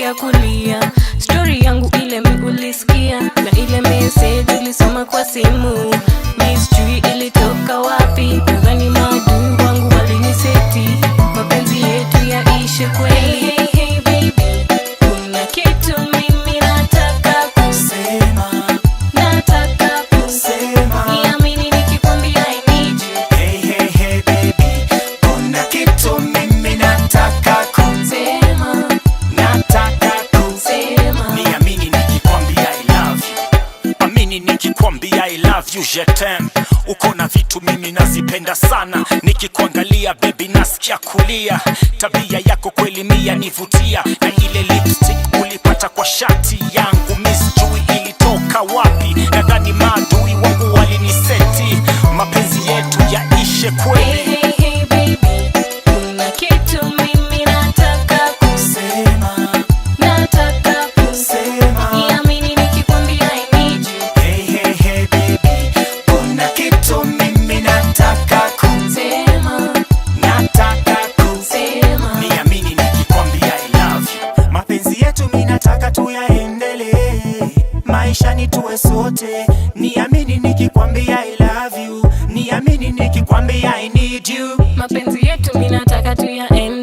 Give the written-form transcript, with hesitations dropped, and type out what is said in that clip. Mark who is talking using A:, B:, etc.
A: ya kulia. Story yangu ile mi ulisikia, na ile message ulisoma kwa simu. Mystery ilitoka wapi? Nadhani maadui wangu waliniseti. Mapenzi yetu yaishe kweli. Hey, hey, baby, kuna kitu mimi nataka kusema. Nataka kusema, niamini nikikwambia I need you.
B: Hey, hey, hey, baby, kuna kitu mimi nataka kusema. Nataka kusema, niamini nikikwambia I love you. Amini nikikwambia I love you, je t'aime. Uko na vitu mimi nazipenda sana, nikikuangalia baby nasikia kulia. Tabia yako kweli mia nivutia, na ile lipstick ulipata kwa shati yangu, misjui ilitoka wapi? Nadhani maadui wangu waliniseti. Mapenzi yetu yaishe kweli.
A: Hey, hey, hey, baby, kuna kitu mimi nataka kusema. Nataka kusema, niamini nikikwambia I need you.
B: Hey, hey, hey, baby, kuna kitu mimi nataka kusema. Nataka kusema, niamini nikikwambia I love you. Mapenzi yetu mimi nataka tuyaendelee, maisha ni tuwe sote. Niamini nikikwambia I love you. Niamini nikikwambia I need you.
A: Mapenzi yetu mimi nataka tuyaende.